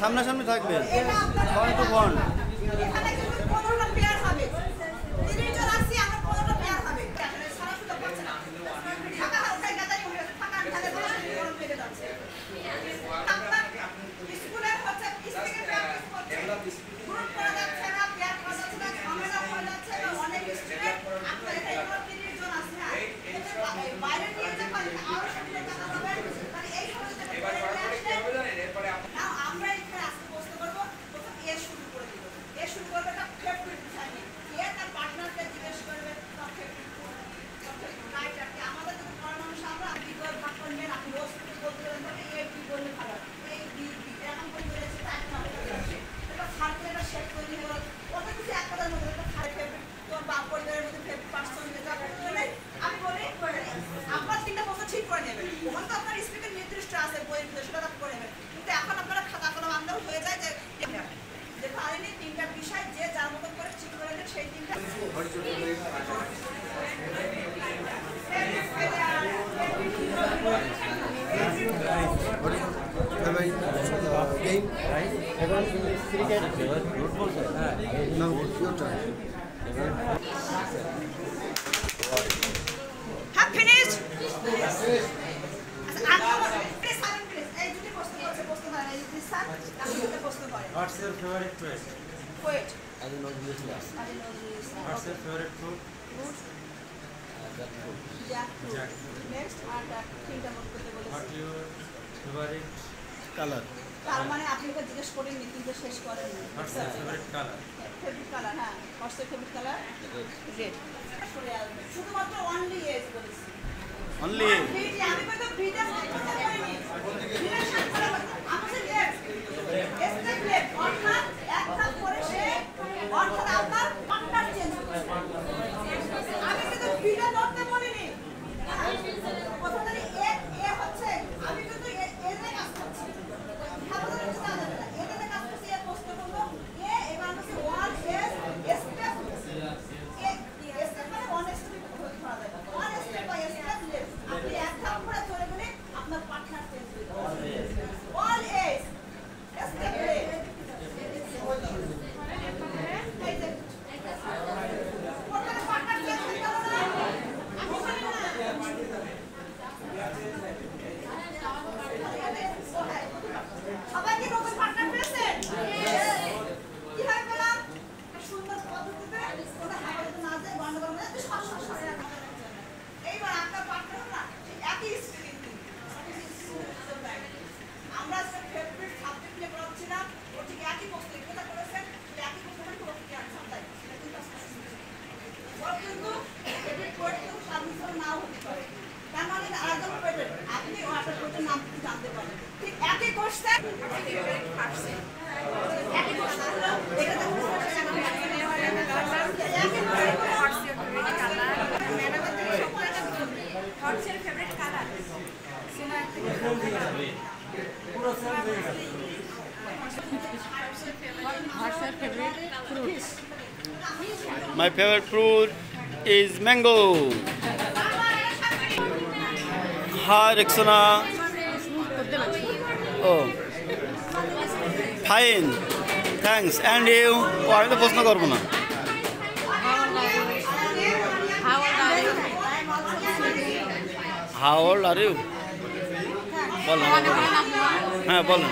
সামনাসামনি থাকবে front to front. এখানে কিন্তু 15টা পেয়ার হবে। 30 জন আসছি আমরা 15টা পেয়ার হবে। সারা সুযোগ পাচ্ছে না। টাকা হালকায় গাদারি হয়ে গেছে। টাকা খালে বলে গরম পেটে যাচ্ছে। আপনার স্কুলের হচ্ছে স্পিকিং প্র্যাকটিস করছে। গ্রুপ করা যাচ্ছে না, পেয়ার করা যাচ্ছে না, ঝামেলা হয়ে যাচ্ছে না। অনেক স্টুডেন্ট আপনার এখানে 30 জন আছে না। বাইরে নিয়ে যেতে পারেন আরো সামনে টাকা হবে। মানে এই সমস্ত এবারে না আমরা এখানে আসতে বসতে পারবো। প্রথম এ শুরু করে দিব। এ শুরু করবে একটা ফেভারিট বিষয় নিয়ে। এ তার পার্টনারকে জিজ্ঞেস করবে তার ফেভারিট রাইট আর কি। আমাদের যদি পড়া মানুষ আমরা বিকল্প ভাগ করে নেন আপনি রোজ বলতে পারেন এ বি বললে ভালো। এ বি বি এরকম করে বলেছে তা একটা এটা সার্কেল একটা শেপ করে নিয়ে বলো কত কিছু এক কথার মধ্যে একটা ফেভারিট তোমার বাপ পরিবারের মধ্যে ফেভারিট পার্সন যেটা আমি বলি আপনার তিনটা প্রশ্ন ঠিক করে নেবেন। ওখানে তো আপনার স্পিকার নির্দিষ্ট আছে বইয়ের ভিতরে সেটা করে নেবেন। কিন্তু এখন আপনারা খাতা কলম আনলেও হয়ে যায় যে পারেনি তিনটা বিষয় যে যার মতন করে ঠিক করে নেন সেই তিনটা Have finished? What's your favorite poet? Poet. What's your favorite food? Fruit. Jackfruit. Jackfruit. Next, and তিনটা মত করতে বলেছি। What your favorite colour? তার মানে আপনি ওকে জিজ্ঞেস করেন নি কিন্তু শেষ করেন নি। What's your favorite color? Favourite colour হ্যাঁ। What's your favorite color? Red. শুধুমাত্র only yes বলেছি। অনলি আমি কত বিটা কথা বলিনি। রিলেশন করে আমাদের লেফট স্টেপ লেফট অর্থাৎ এক ধাপ করে সে অর্থাৎ আপনার পার্টনার চেঞ্জ করবে। আমি কিন্তু বিটা ধরতে বলিনি। প্রথমে এ এ হচ্ছে আমি কিন্তু এ এর কাজ করছি। ভালো করে জানেন না এটাতে কাজ করছি এ পোস্ট করব এ এবার হচ্ছে one S step a step মানে ওয়ান স্টেপ ধরা যায়। One step by step left আপনি এক ধাপ করে চলে গেলে আপনার পার্টনার চেঞ্জ হয়ে যাবে। অল এস স্টেপ লেফট এই যে ওখানে পার্টনার চেঞ্জ হয়ে গেল না সবাই কি নতুন পার্টনার পেয়েছেন? কিভাবে পেলাম? সুন্দর পদ্ধতিতে কোনো হাওয়াতে না যায় গন্ডগোল না যায় সরে রাখা। এইবার আপনার পার্টনার না একই স্পিরিট আমরা ফেভারিট সাবজেক্ট নিয়ে পড়াচ্ছি না ও ঠিক একই প্রশ্ন এটা করেছেন একই প্রশ্ন করে কি আনসার দেয় এটা কিন্তু কিন্তু ফেভারিট কোড তো সাবমিশন নাও হতে পারে। তার মানে আলাদা পেটেন আপনি ওয়াটার কোডের নাম জানতে পারেন ঠিক একই কোশ্চেন একই কোশ্চেন এটা তো What's your favorite color? What's your favorite fruit? My favourite fruit is mango. Hi Rexona. Oh fine thanks and you. ও আমি তো প্রশ্ন করবো না। How old are you? How old are you? বলো হ্যাঁ বলো।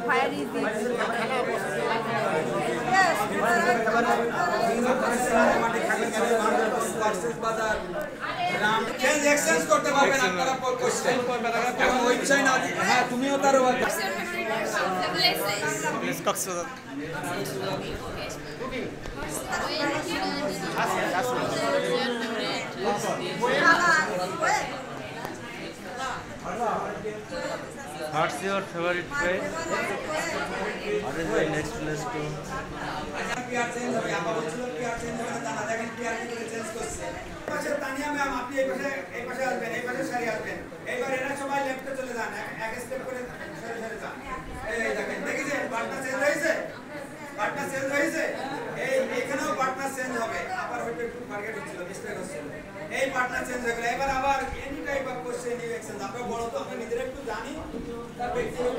Where is it? Yes. Change exchange করতে পারবেন আপনারা পর কোশ্চেন এবং ওই বিষয় না হ্যাঁ তুমিও তার Cox's Bazar. What's your favorite place? What is the next place to? Peer change হবে আবার বলছিল পিয়ার চেঞ্জ হবে না না দেখেন পিয়ার কি চেঞ্জ করছে পাশে তানিয়া ম্যাম আপনি এই পাশে আসবেন এই পাশে সারি আসবেন এইবার টার্গেট হচ্ছিল মিস্টেক হচ্ছিল এই পার্টনার চেঞ্জ হয়ে গেল এবার আবার any type of question new exchange আমরা বড় তো আমরা নিজেরা একটু জানি তার ব্যক্তিগত